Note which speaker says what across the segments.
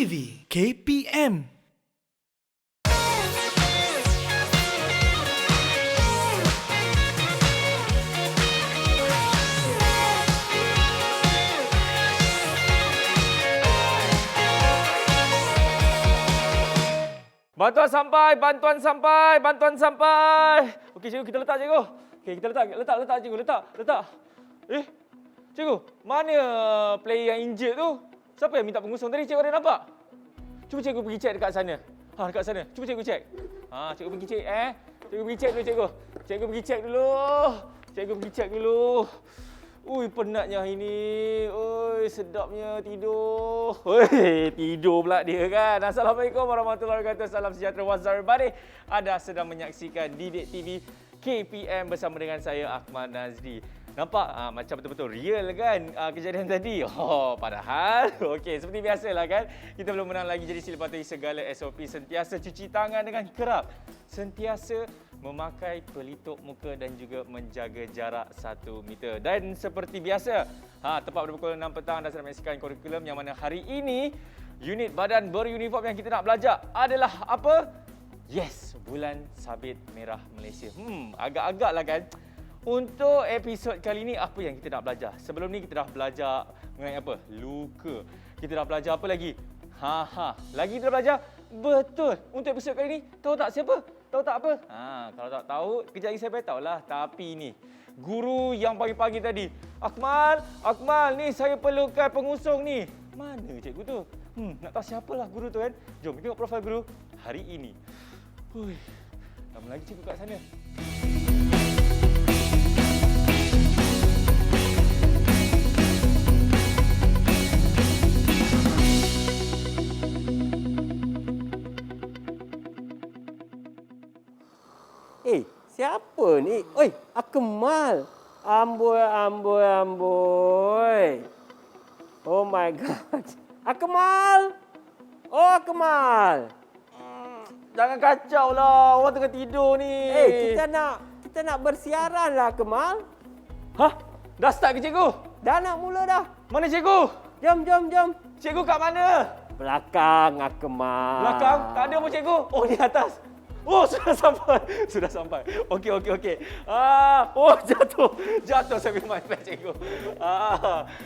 Speaker 1: TV KPM.
Speaker 2: Bantuan sampai, bantuan sampai, bantuan sampai. Okey cikgu, kita letak cikgu. Okey, kita letak cikgu, letak. Cikgu, mana player yang injured tu? Siapa yang minta pengusung tadi? Cikgu ada nampak? Cuba cikgu pergi check dekat sana. Dekat sana. Cuba cikgu check. Cikgu pergi check Cikgu pergi check dulu cikgu. Cikgu pergi check dulu. Ui, penatnya hari ni. Ui, sedapnya tidur. Ui, tidur pula dia kan. Assalamualaikum warahmatullahi wabarakatuh. Salam sejahtera. What's up everybody? Anda sedang menyaksikan Didik TV KPM bersama dengan saya, Ahmad Nazri. Nampak? Macam betul-betul real kan kejadian tadi? Padahal, okey, seperti biasalah kan. Kita belum menang lagi, jadi sila patuhi segala SOP. Sentiasa cuci tangan dengan kerap. Sentiasa memakai pelitup muka dan juga menjaga jarak 1 meter. Dan seperti biasa, tepat pada pukul 6 petang anda sedang menyaksikan kurikulum yang mana hari ini unit badan beruniform yang kita nak belajar adalah apa? Yes, Bulan Sabit Merah Malaysia. Agak-agaklah kan. Untuk episod kali ini, apa yang kita nak belajar? Sebelum ni kita dah belajar mengenai apa? Luka. Kita dah belajar apa lagi? Lagi kita dah belajar? Betul. Untuk episod kali ini, tahu tak siapa? Tahu tak apa? Kalau tak tahu, kejap lagi saya beritahu lah. Tapi ni, guru yang pagi-pagi tadi. Akmal, ni saya perlukan pengusung ni. Mana cikgu tu? Nak tahu siapalah guru tu kan? Jom kita tengok profil guru hari ini. Lama lagi cikgu kat sana.
Speaker 3: Siapa ni? Oi, Akmal. Amboi. Oh my God. Akmal. Oh, Akmal.
Speaker 2: Jangan kacau lah. Orang tengah tidur ni.
Speaker 3: Kita nak bersiaran lah, Akmal.
Speaker 2: Dah start ke cikgu?
Speaker 3: Dah nak mula dah.
Speaker 2: Mana cikgu?
Speaker 3: Jom.
Speaker 2: Cikgu kat mana?
Speaker 3: Belakang, Akmal.
Speaker 2: Belakang? Tak ada pun cikgu. Oh, di atas. Oh, sudah sampai. Okey. Jatuh saya punya iPad cikgu.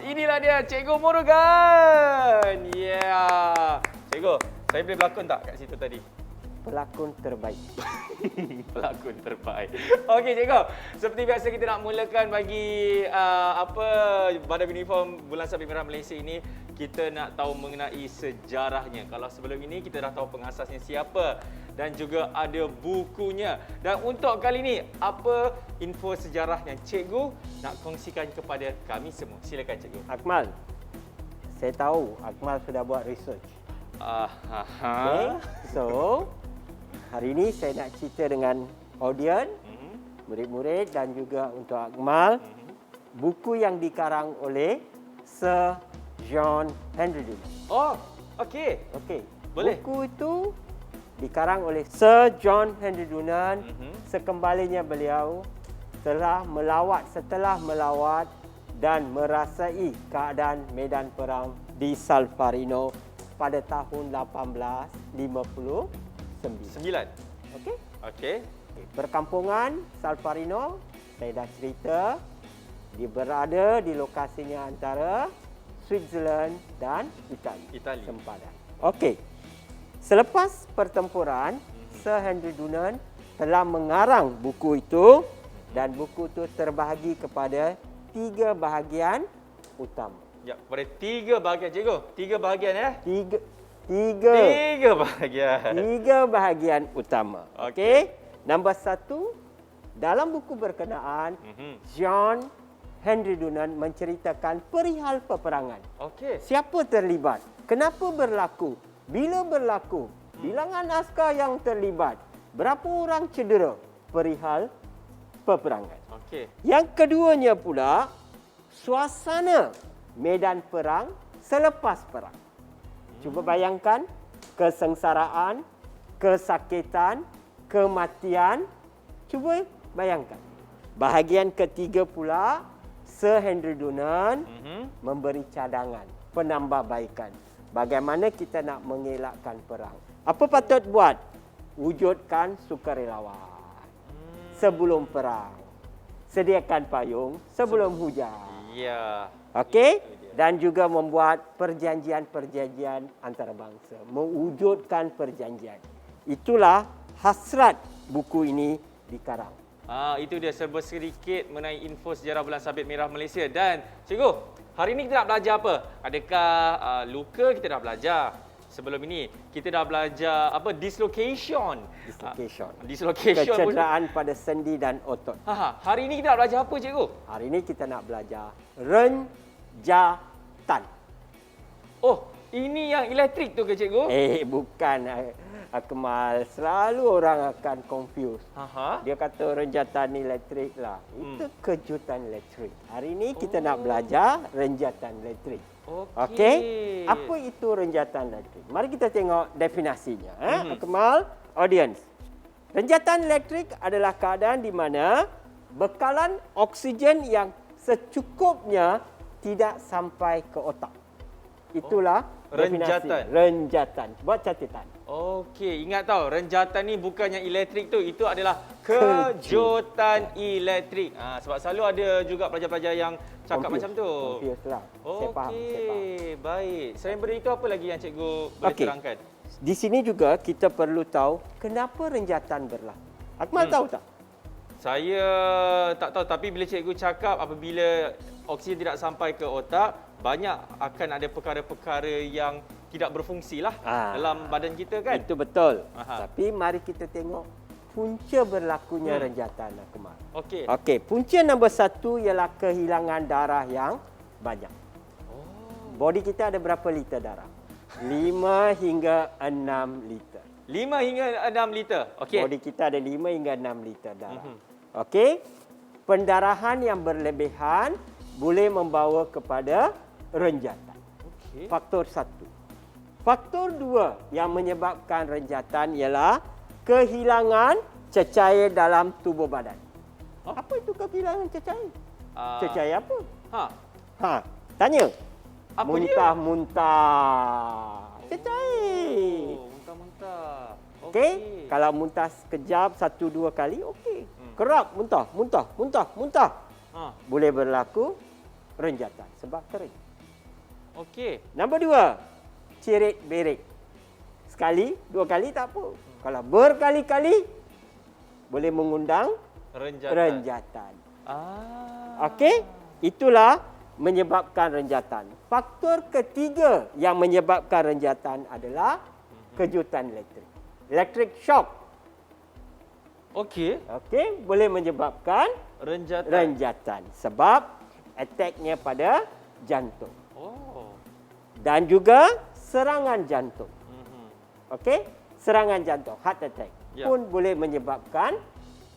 Speaker 2: Inilah dia Cikgu Morgan. Yeah. Cikgu, saya boleh berlakon tak kat situ tadi?
Speaker 3: Pelakon terbaik.
Speaker 2: Pelakon terbaik. Okey cikgu, seperti biasa kita nak mulakan bagi badan uniform Bulan Sabit Merah Malaysia ini, kita nak tahu mengenai sejarahnya. Kalau sebelum ini kita dah tahu pengasasnya siapa dan juga ada bukunya. Dan untuk kali ini, apa info sejarah yang cikgu nak kongsikan kepada kami semua? Silakan cikgu.
Speaker 3: Akmal, saya tahu Akmal sudah buat research. Okay. So, hari ini saya nak cerita dengan audiens, murid-murid dan juga untuk Akmal, buku yang dikarang oleh Sir John Henry Dunant.
Speaker 2: Oh, okey. Boleh.
Speaker 3: Buku itu dikarang oleh Sir John Henry Dunant. Sekembalinya beliau setelah melawat dan merasai keadaan medan perang di Salvarino pada tahun 1859.
Speaker 2: Okey.
Speaker 3: Perkampungan Salvarino, saya dah cerita, dia berada di lokasinya antara Switzerland dan Itali. Sempadan. Okey. Selepas pertempuran, Sir Henry Dunant telah mengarang buku itu dan buku itu terbahagi kepada 3 bahagian utama.
Speaker 2: Ya, pada 3 bahagian cikgu. 3 bahagian ya?
Speaker 3: 3
Speaker 2: bahagian.
Speaker 3: 3 bahagian utama. Okey. Nombor 1, dalam buku berkenaan, John Henry Dunant menceritakan perihal peperangan.
Speaker 2: Okey.
Speaker 3: Siapa terlibat? Kenapa berlaku? Bila berlaku? Bilangan askar yang terlibat? Berapa orang cedera? Perihal peperangan.
Speaker 2: Okey.
Speaker 3: Yang keduanya pula, suasana medan perang selepas perang. Cuba bayangkan kesengsaraan, kesakitan, kematian. Cuba bayangkan. Bahagian ketiga pula, Sir Henry Dunant memberi cadangan, penambahbaikan. bagaimana kita nak mengelakkan perang. Apa patut buat? Wujudkan sukarelawan. Sebelum perang. Sediakan payung sebelum hujan.
Speaker 2: Ya.
Speaker 3: Okey? Dan juga membuat perjanjian-perjanjian antarabangsa. Mewujudkan perjanjian. Itulah hasrat buku ini dikarang.
Speaker 2: Itu dia serba sedikit mengenai info sejarah Bulan Sabit Merah Malaysia. Dan cikgu, hari ini kita nak belajar apa? Adakah luka kita dah belajar? Sebelum ini kita dah belajar apa? Dislocation. Dislocation.
Speaker 3: Kecederaan pada sendi dan otot.
Speaker 2: Hari ini kita nak belajar apa, cikgu?
Speaker 3: Hari ini kita nak belajar renjatan.
Speaker 2: Oh, ini yang elektrik tu ke, cikgu?
Speaker 3: Bukan. Akmal, selalu orang akan confuse. Dia kata renjatan elektrik lah. Itu kejutan elektrik. Hari ini kita nak belajar renjatan elektrik. Okey. Apa itu renjatan elektrik? Mari kita tengok definisinya. Akmal, audience. Renjatan elektrik adalah keadaan di mana bekalan oksigen yang secukupnya tidak sampai ke otak. Itulah definisi renjatan. Buat catatan.
Speaker 2: Okey, ingat tahu renjatan ni bukan yang elektrik tu, itu adalah kejutan elektrik. Sebab selalu ada juga pelajar-pelajar yang cakap macam tu.
Speaker 3: Lah.
Speaker 2: Okey, baik. Selain daripada itu apa lagi yang cikgu boleh terangkan?
Speaker 3: Di sini juga kita perlu tahu kenapa renjatan berlaku. Akmal tahu tak?
Speaker 2: Saya tak tahu, tapi bila cikgu cakap apabila oksigen tidak sampai ke otak, banyak akan ada perkara-perkara yang tidak berfungsi lah dalam badan kita kan?
Speaker 3: Itu betul. Tapi mari kita tengok punca berlakunya renjatan, Akmal. Okey, punca nombor 1 ialah kehilangan darah yang banyak. Body kita ada berapa liter darah? 5 hingga 6 liter.
Speaker 2: 5 hingga 6 liter. Okey.
Speaker 3: Body kita ada 5 hingga 6 liter darah. Okey. Pendarahan yang berlebihan boleh membawa kepada renjatan. Faktor 1. Faktor 2 yang menyebabkan renjatan ialah kehilangan cecair dalam tubuh badan. Apa itu kehilangan cecair? Cecair apa? Tanya.
Speaker 2: Apa
Speaker 3: muntah-muntah. Cecair.
Speaker 2: Muntah-muntah.
Speaker 3: Okey. Kalau muntah sekejap 1-2 kali, okey. Kerap muntah. Boleh berlaku renjatan sebab kering.
Speaker 2: Okey.
Speaker 3: Nombor 2. Cirit-berit. Sekali, 2 kali tak apa. Kalau berkali-kali, boleh mengundang renjatan. Okey? Itulah menyebabkan renjatan. Faktor ketiga yang menyebabkan renjatan adalah kejutan elektrik. Electric shock.
Speaker 2: Okey.
Speaker 3: Boleh menyebabkan renjatan. Sebab attacknya pada jantung. Dan juga serangan jantung. Okey? Serangan jantung, heart attack pun boleh menyebabkan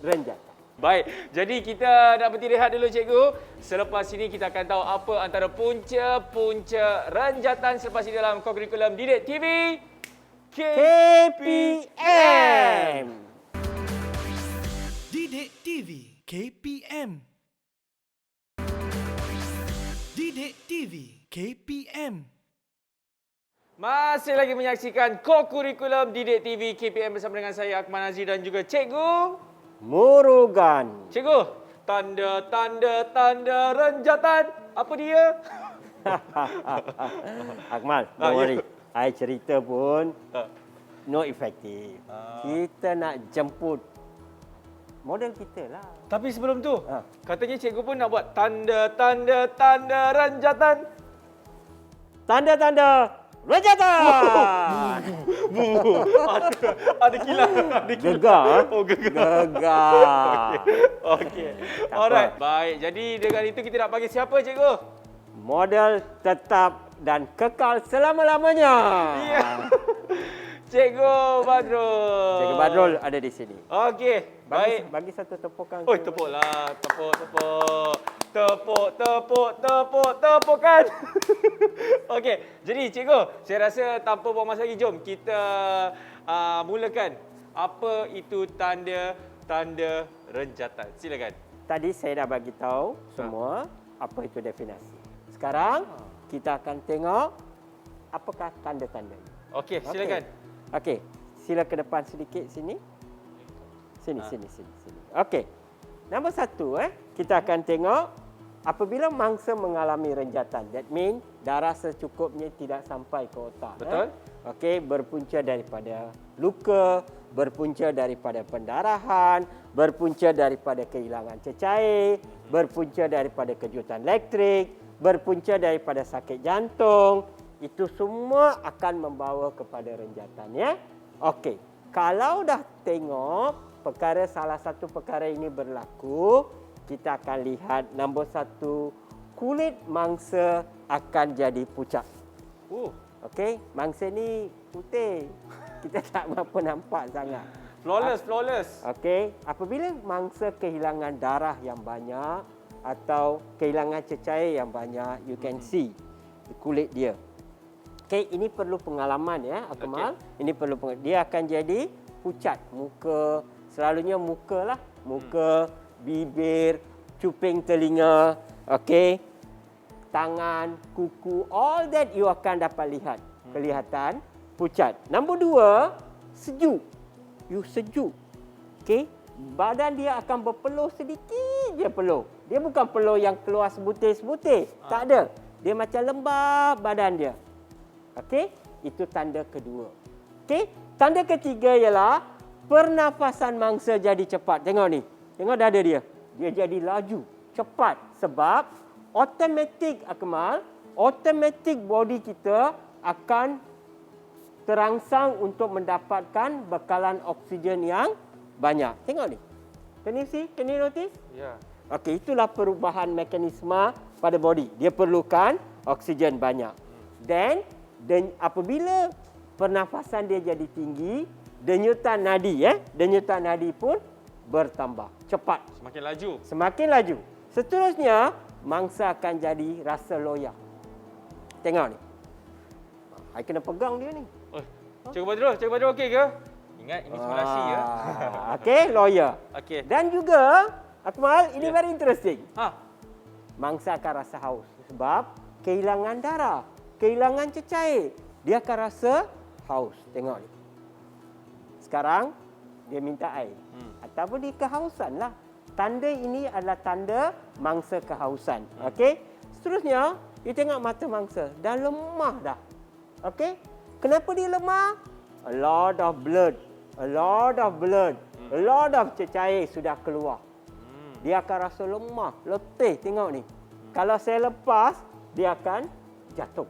Speaker 3: renjatan.
Speaker 2: Baik, jadi kita nak berhenti rehat dulu cikgu. Selepas ini kita akan tahu apa antara punca-punca renjatan selepas ini dalam kurikulum Didik TV
Speaker 3: KPM.
Speaker 1: Didik TV KPM. Didik TV KPM.
Speaker 2: Masih lagi menyaksikan kurikulum Didik TV KPM bersama dengan saya Akmal Nazri dan juga cikgu
Speaker 3: Murugan.
Speaker 2: Cikgu, tanda renjatan apa dia?
Speaker 3: Akmal, don't worry. I cerita pun no efektif. Kita nak jemput model kita lah.
Speaker 2: Tapi sebelum tu, katanya cikgu pun nak buat tanda renjatan.
Speaker 3: Tanda-tanda renjatan.
Speaker 2: Ada kilat.
Speaker 3: Gegar. Gegar.
Speaker 2: Okey. Alright. Baik. Jadi dengan itu kita nak panggil siapa, cikgu?
Speaker 3: Model tetap dan kekal selama-lamanya.
Speaker 2: Ya. Cikgu Badrul.
Speaker 3: Cikgu Badrul ada di sini.
Speaker 2: Okey. Baik.
Speaker 3: Bagi satu tepukan.
Speaker 2: Oi, tepuklah. Tepukan. Okey, jadi cikgu, saya rasa tanpa buang masa lagi, jom kita mulakan. Apa itu tanda renjatan? Silakan.
Speaker 3: Tadi saya dah bagi tahu semua apa itu definisi. Sekarang kita akan tengok apakah tanda-tandanya.
Speaker 2: Okey, silakan.
Speaker 3: Okey, sila ke depan sedikit sini. Sini. Okey. Nombor 1, kita akan tengok apabila mangsa mengalami renjatan. That means darah secukupnya tidak sampai ke otak.
Speaker 2: Betul.
Speaker 3: Okey, berpunca daripada luka, berpunca daripada pendarahan, berpunca daripada kehilangan cecair, berpunca daripada kejutan elektrik, berpunca daripada sakit jantung. Itu semua akan membawa kepada renjatan, ya. Okey, kalau dah tengok salah satu perkara ini berlaku, kita akan lihat nombor 1, kulit mangsa akan jadi pucat. Okey, mangsa ni putih. Kita tak berapa nampak sangat.
Speaker 2: Flawless.
Speaker 3: Okey, apabila mangsa kehilangan darah yang banyak atau kehilangan cecair yang banyak, you can see kulit dia. Okey, ini perlu pengalaman, ya, Akmal. Okay. Ini perlu dia akan jadi pucat muka, selalunya muka lah, muka, bibir, cuping telinga, okey, tangan, kuku, all that you akan dapat lihat, kelihatan pucat. Nombor 2, sejuk. You sejuk. Okey, badan dia akan berpeluh sedikit je peluh. Dia bukan peluh yang keluar sebutir-sebutir. Tak ada. Dia macam lembab badan dia. Okey, itu tanda kedua. Okey, tanda ketiga ialah pernafasan mangsa jadi cepat. Tengok ni. Tengok dada dia. Dia jadi laju, cepat sebab automatik, Akmal, automatik body kita akan terangsang untuk mendapatkan bekalan oksigen yang banyak. Tengok ni. Can you see? Can you notice?
Speaker 2: Ya.
Speaker 3: Okey, itulah perubahan mekanisme pada body. Dia perlukan oksigen banyak. Dan apabila pernafasan dia jadi tinggi, denyutan nadi pun bertambah cepat. Semakin laju. Seterusnya, mangsa akan jadi rasa loyak. Tengok ni. I kena pegang dia ni.
Speaker 2: Cikgu Badrul okey ke? Ingat ini simulasi ya.
Speaker 3: Okey, loyak.
Speaker 2: Okey.
Speaker 3: Dan juga, Akmal, ini very interesting. Mangsa akan rasa haus sebab kehilangan darah, kehilangan cecair. Dia akan rasa haus. Tengok ni. Sekarang, dia minta air. Ataupun dia kehausan lah. Tanda ini adalah tanda mangsa kehausan. Okey. Seterusnya, you tengok mata mangsa. Dah lemah dah. Okey. Kenapa dia lemah? A lot of blood. A lot of cecair sudah keluar. Dia akan rasa lemah, letih. Tengok ni. Kalau saya lepas, dia akan jatuh.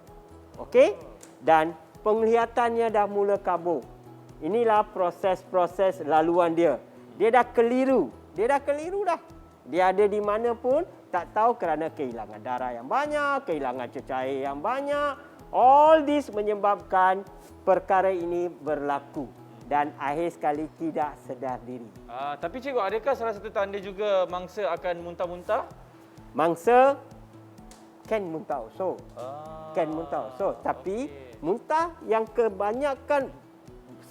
Speaker 3: Okey? Dan penglihatannya dah mula kabur. Inilah proses-proses laluan dia. Dia dah keliru. Dia ada di mana pun tak tahu kerana kehilangan darah yang banyak, kehilangan cecair yang banyak. All this menyebabkan perkara ini berlaku. Dan akhir sekali tidak sedar diri.
Speaker 2: Tapi cikgu, adakah salah satu tanda juga mangsa akan muntah-muntah?
Speaker 3: Mangsa can muntah also. Tapi muntah yang kebanyakan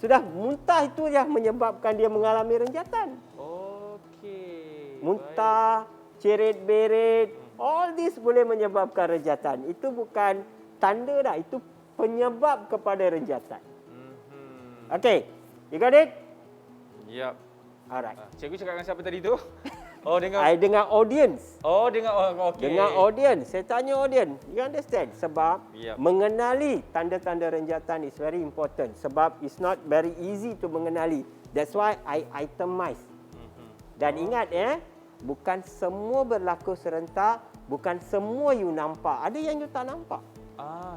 Speaker 3: sudah muntah itu yang menyebabkan dia mengalami renjatan.
Speaker 2: Okey.
Speaker 3: Muntah, cerit-berit, all this boleh menyebabkan renjatan. Itu bukan tanda dah, itu penyebab kepada renjatan. Okey. You got it?
Speaker 2: Yep.
Speaker 3: Alright.
Speaker 2: Cikgu cakap dengan siapa tadi tu?
Speaker 3: Dengan audience.
Speaker 2: Okey.
Speaker 3: Dengan audience. Saya tanya audience. You understand? Sebab mengenali tanda-tanda renjatan is very important. Sebab it's not very easy to mengenali. That's why I itemize. Dan ingat bukan semua berlaku serentak, bukan semua you nampak. Ada yang you tak nampak.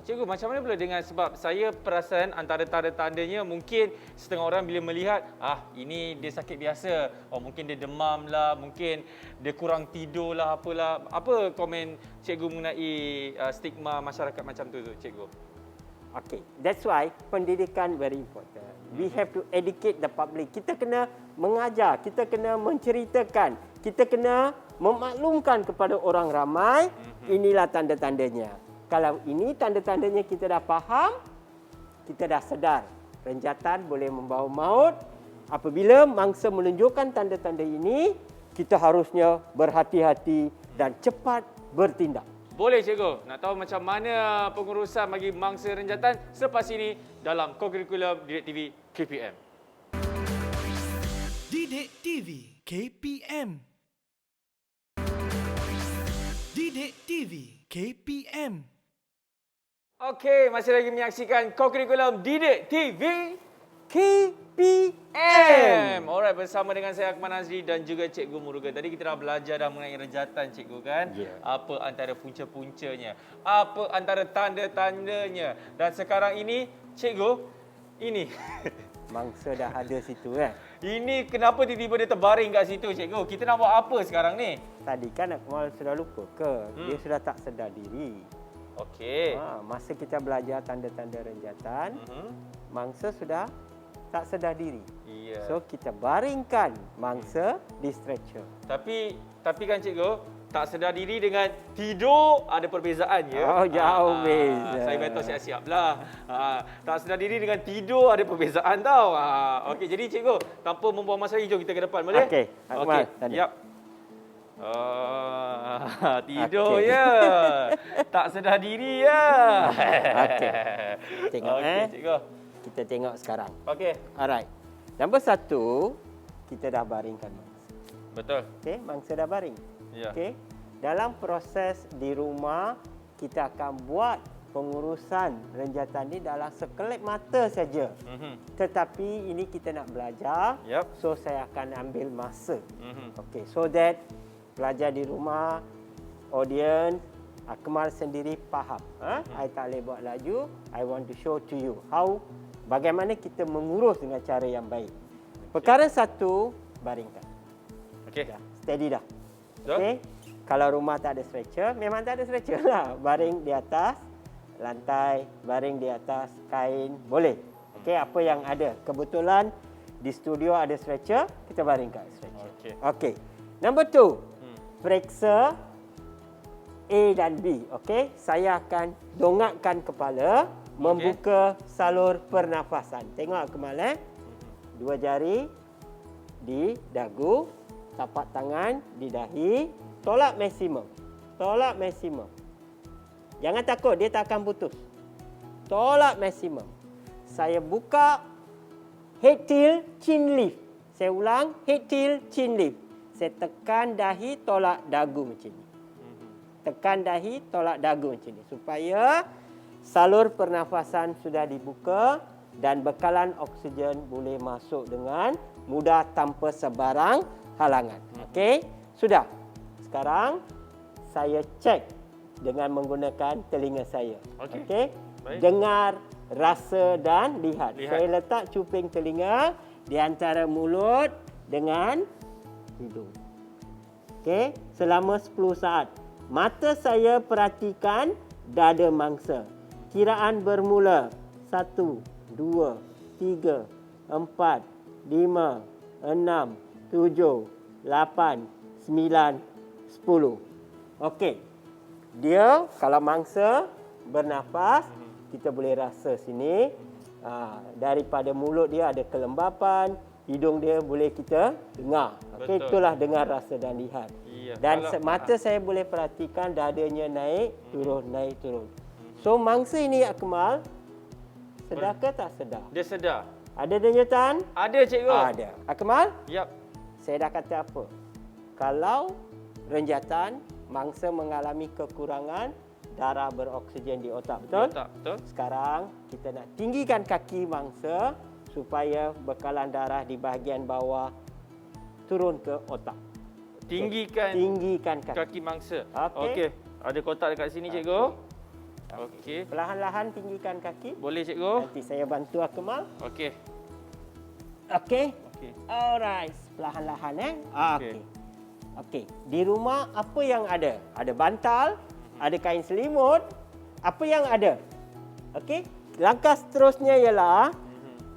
Speaker 2: Cikgu, macam mana pula dengan, sebab saya perasan antara tanda-tandanya mungkin setengah orang bila melihat ini dia sakit biasa, mungkin dia demam lah, mungkin dia kurang tidur lah, apalah. Apa komen cikgu mengenai stigma masyarakat macam tu cikgu?
Speaker 3: Okay, that's why pendidikan very important. We have to educate the public. Kita kena mengajar, kita kena menceritakan, kita kena memaklumkan kepada orang ramai, inilah tanda-tandanya. Kalau ini tanda-tandanya kita dah faham, kita dah sedar. Renjatan boleh membawa maut. Apabila mangsa menunjukkan tanda-tanda ini, kita harusnya berhati-hati dan cepat bertindak.
Speaker 2: Boleh cikgu. Nak tahu macam mana pengurusan bagi mangsa renjatan selepas ini dalam kokurikulum Didik TV KPM.
Speaker 1: Didik TV KPM. Didik TV KPM.
Speaker 2: Okey, masih lagi menyaksikan kokurikulum Didik TV
Speaker 3: KPM.
Speaker 2: Alright, bersama dengan saya Akmal Nazri dan juga Cikgu Murugan. Tadi kita dah belajar mengenai renjatan cikgu kan?
Speaker 3: Ya.
Speaker 2: Apa antara punca-puncanya, apa antara tanda-tandanya. Dan sekarang ini cikgu, ini
Speaker 3: Mangsa dah ada situ kan?
Speaker 2: ini kenapa tiba-tiba dia terbaring kat situ cikgu? Kita nak buat apa sekarang ni?
Speaker 3: Tadi kan Akmal sudah lupa ke? Dia sudah tak sedar diri.
Speaker 2: Okey.
Speaker 3: Masa kita belajar tanda-tanda renjatan, mangsa sudah tak sedar diri.
Speaker 2: Ya.
Speaker 3: So kita baringkan mangsa di stretcher.
Speaker 2: Tapi kan cikgu, tak sedar diri dengan tidur ada perbezaan ya.
Speaker 3: Oh, jauh beza.
Speaker 2: Saya betul siap-siap lah. Tak sedar diri dengan tidur ada perbezaan tau. Okey, jadi cikgu, tanpa membuang masa lagi, jom kita ke depan boleh?
Speaker 3: Okey, Akmal, tadi.
Speaker 2: Yap. Tidur ya. Tak sedar diri ya.
Speaker 3: Okey. Tengok
Speaker 2: cikgu.
Speaker 3: Kita tengok sekarang.
Speaker 2: Okey.
Speaker 3: Alright. Nombor 1, kita dah baringkan mangsa.
Speaker 2: Betul.
Speaker 3: Okey, mangsa dah baring.
Speaker 2: Ya.
Speaker 3: Okey. Dalam proses di rumah, kita akan buat pengurusan renjatan ni dalam sekelip mata saja. Tetapi ini kita nak belajar.
Speaker 2: Yap.
Speaker 3: So saya akan ambil masa. Okey, so that pelajar di rumah, audience, Akmal sendiri faham. I tak boleh buat laju. I want to show to you bagaimana kita mengurus dengan cara yang baik. Perkara 1, baringkan.
Speaker 2: Okey.
Speaker 3: Dah, steady dah.
Speaker 2: Betul.
Speaker 3: Okey. Kalau rumah tak ada stretcher, memang tak ada stretcher lah. Baring di atas lantai, baring di atas kain, boleh. Okey, apa yang ada. Kebetulan di studio ada stretcher, kita baringkan stretcher.
Speaker 2: Okey.
Speaker 3: Okey. Number 2, periksa A dan B. Okey, saya akan dongakkan kepala, membuka salur pernafasan. Tengok Akmal Dua jari di dagu, tapak tangan di dahi, tolak maksimum. Tolak maksimum. Jangan takut, dia tak akan putus. Tolak maksimum. Saya buka head tilt, chin lift. Saya ulang, head tilt, chin lift. Saya tekan dahi, tolak dagu macam ni. Tekan dahi, tolak dagu macam ni. Supaya salur pernafasan sudah dibuka dan bekalan oksigen boleh masuk dengan mudah tanpa sebarang halangan. Okey? Sudah. Sekarang saya cek dengan menggunakan telinga saya.
Speaker 2: Okey.
Speaker 3: Okey?
Speaker 2: Baik.
Speaker 3: Dengar, rasa dan lihat.
Speaker 2: Lihat.
Speaker 3: Saya letak cuping telinga di antara mulut dengan hidung. Okey? Selama 10 saat. Mata saya perhatikan dada mangsa. Kiraan bermula 1, 2, 3, 4, 5, 6, 7, 8, 9, 10. Okey. Dia kalau mangsa bernafas, kita boleh rasa sini. Daripada mulut dia ada kelembapan, hidung dia boleh kita dengar. Okey,
Speaker 2: Betul.
Speaker 3: itulah dengar, rasa dan lihat.
Speaker 2: Ya,
Speaker 3: Dan
Speaker 2: kalau-
Speaker 3: mata saya boleh perhatikan dadanya naik, turun, naik, turun. So mangsa ini Akmal, sedar ke tak sedar?
Speaker 2: Dia sedar.
Speaker 3: Ada denyutan?
Speaker 2: Ada cikgu.
Speaker 3: Ada. Akmal,
Speaker 2: Yap.
Speaker 3: saya dah kata apa? Kalau renjatan, mangsa mengalami kekurangan darah beroksigen di otak, betul?
Speaker 2: Tak, betul.
Speaker 3: Sekarang kita nak tinggikan kaki mangsa supaya bekalan darah di bahagian bawah turun ke otak.
Speaker 2: Tinggikan
Speaker 3: kaki.
Speaker 2: kaki mangsa.
Speaker 3: Okey.
Speaker 2: Okey. Ada kotak dekat sini cikgu. Okey.
Speaker 3: Perlahan-lahan tinggikan kaki.
Speaker 2: Boleh cikgu?
Speaker 3: Nanti saya bantu Akmal.
Speaker 2: Okey.
Speaker 3: Okey.
Speaker 2: Okey.
Speaker 3: Alright. Perlahan-lahan
Speaker 2: Okey.
Speaker 3: Okey. Okey. Di rumah apa yang ada? Ada bantal, ada kain selimut. Apa yang ada? Okey. Langkah seterusnya ialah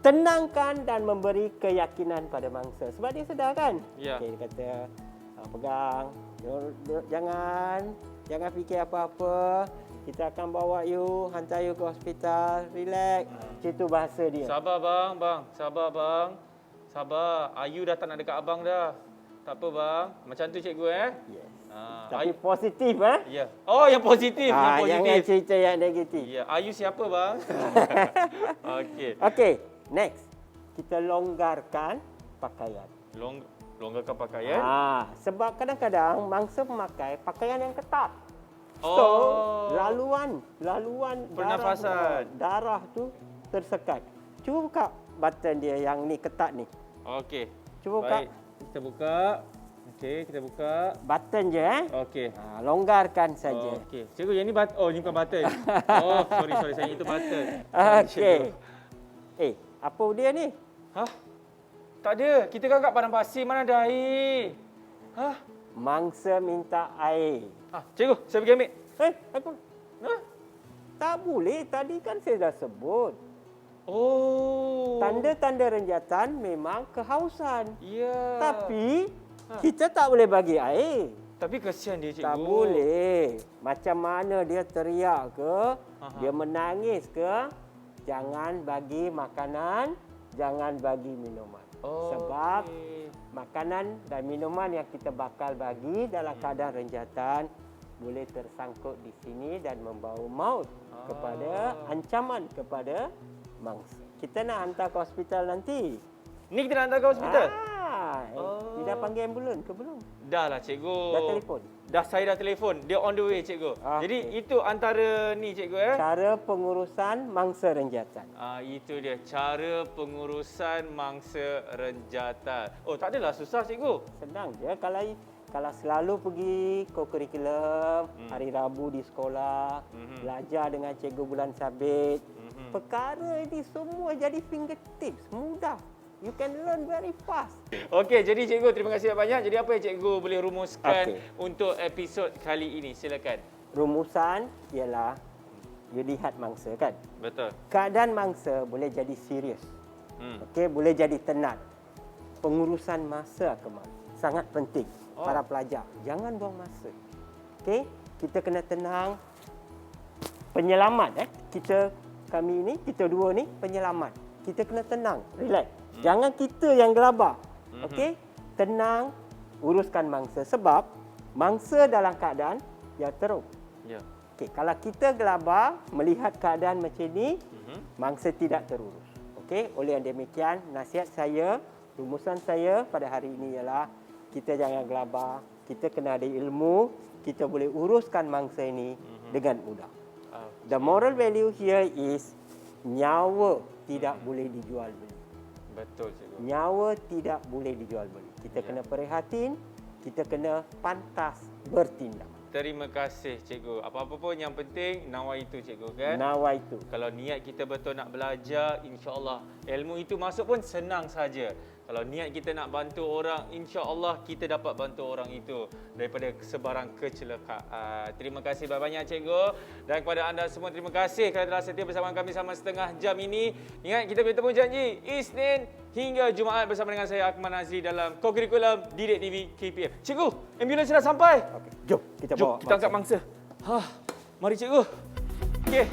Speaker 3: tenangkan dan memberi keyakinan pada mangsa. Sebab dia sedar kan?
Speaker 2: Ya.
Speaker 3: Okey, dia kata, pegang. Jangan fikir apa-apa. Kita akan bawa you, hantar you ke hospital. Relax. Macam tu bahasa dia.
Speaker 2: Sabar bang. Sabar bang. Sabar. Ayu dah tak nak dekat abang dah. Tak apa bang. Macam tu cikgu
Speaker 3: Yes. Tapi positif
Speaker 2: Ya. Oh, yang positif, yang positif.
Speaker 3: Jangan cerita yang negatif.
Speaker 2: Ya, Ayu siapa bang? Okey.
Speaker 3: Okey, next. Kita longgarkan pakaian.
Speaker 2: Longgarkan pakaian.
Speaker 3: Sebab kadang-kadang mangsa memakai pakaian yang ketat.
Speaker 2: Oh.
Speaker 3: So, laluan
Speaker 2: Pernafasan.
Speaker 3: darah tu tersekat. Cuba buka button dia yang ni ketat ni.
Speaker 2: Okey.
Speaker 3: Cuba buka.
Speaker 2: Baik. Kita buka. Okey, kita buka.
Speaker 3: Button je
Speaker 2: Okey.
Speaker 3: longgarkan saja.
Speaker 2: Okey. Cikgu, yang ni oh, ni bukan button. Oh, sorry. Saya itu button.
Speaker 3: Okey. Apa dia ni?
Speaker 2: Hah? Tak ada. Kita kan kat padang pasir, mana ada air. Hah?
Speaker 3: Mangsa minta air.
Speaker 2: Cikgu, saya pergi ambil.
Speaker 3: Apa?
Speaker 2: Hah?
Speaker 3: Tak boleh. Tadi kan saya dah sebut.
Speaker 2: Oh.
Speaker 3: Tanda-tanda renjatan memang kehausan.
Speaker 2: Ya.
Speaker 3: Tapi kita tak boleh bagi air.
Speaker 2: Tapi kesian dia, cikgu.
Speaker 3: Tak boleh. Macam mana dia teriak ke, dia menangis ke, jangan bagi makanan, jangan bagi minuman. Sebab makanan dan minuman yang kita bakal bagi dalam keadaan renjatan boleh tersangkut di sini dan membawa maut kepada ancaman kepada mangsa. Kita nak hantar ke hospital nanti.
Speaker 2: Ni kita nak hantar ke hospital?
Speaker 3: Dah panggil ambulans ke belum?
Speaker 2: Dah lah, cikgu.
Speaker 3: Dah telefon?
Speaker 2: Saya dah telefon. Dia on the way, cikgu. Jadi itu antara ni, cikgu.
Speaker 3: Cara pengurusan mangsa renjatan.
Speaker 2: Itu dia. Cara pengurusan mangsa renjatan. Oh, tak adalah susah, cikgu.
Speaker 3: Senang je. Kalau selalu pergi co-curriculum, hari Rabu di sekolah, belajar dengan cikgu bulan sabit, perkara ini semua jadi fingertips, mudah. You can learn very fast.
Speaker 2: Okey, jadi cikgu terima kasih banyak. Jadi apa yang cikgu boleh rumuskan untuk episod kali ini? Silakan.
Speaker 3: Rumusan ialah you lihat mangsa kan?
Speaker 2: Betul.
Speaker 3: Keadaan mangsa boleh jadi serius. Okey, boleh jadi tenat. Pengurusan masa sangat penting. Para pelajar, jangan buang masa. Okey, kita kena tenang. Penyelamat kami ini, kita dua ni penyelamat. Kita kena tenang, relax. Jangan kita yang gelabah. Okey? Tenang, uruskan mangsa. Sebab mangsa dalam keadaan yang teruk.
Speaker 2: Ya.
Speaker 3: Okey, kalau kita gelabah melihat keadaan macam ni, mangsa tidak terurus. Okey? Oleh yang demikian, nasihat saya, rumusan saya pada hari ini ialah kita jangan gelabah, kita kena ada ilmu, kita boleh uruskan mangsa ini dengan mudah. The moral value here is nyawa tidak boleh dijual beli.
Speaker 2: Betul, cikgu.
Speaker 3: Nyawa tidak boleh dijual beli. Kita kena prihatin, kita kena pantas bertindak.
Speaker 2: Terima kasih, cikgu. Apa-apa pun yang penting nawa itu, cikgu, kan?
Speaker 3: Nawa itu.
Speaker 2: Kalau niat kita betul nak belajar, insya-Allah ilmu itu masuk pun senang saja. Kalau niat kita nak bantu orang, insya-Allah kita dapat bantu orang itu daripada sebarang kecelakaan. Terima kasih banyak, cikgu. Dan kepada anda semua, terima kasih kerana telah setia bersama kami selama setengah jam ini. Ingat, kita bertemu janji Isnin hingga Jumaat bersama dengan saya, Akmal Nazri, dalam co-curriculum Didik TV KPM. Cikgu, ambulans sudah sampai.
Speaker 3: Okey, jom kita bawa.
Speaker 2: Kita angkat mangsa. Mari, cikgu. Okey.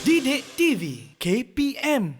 Speaker 1: Didik TV KPM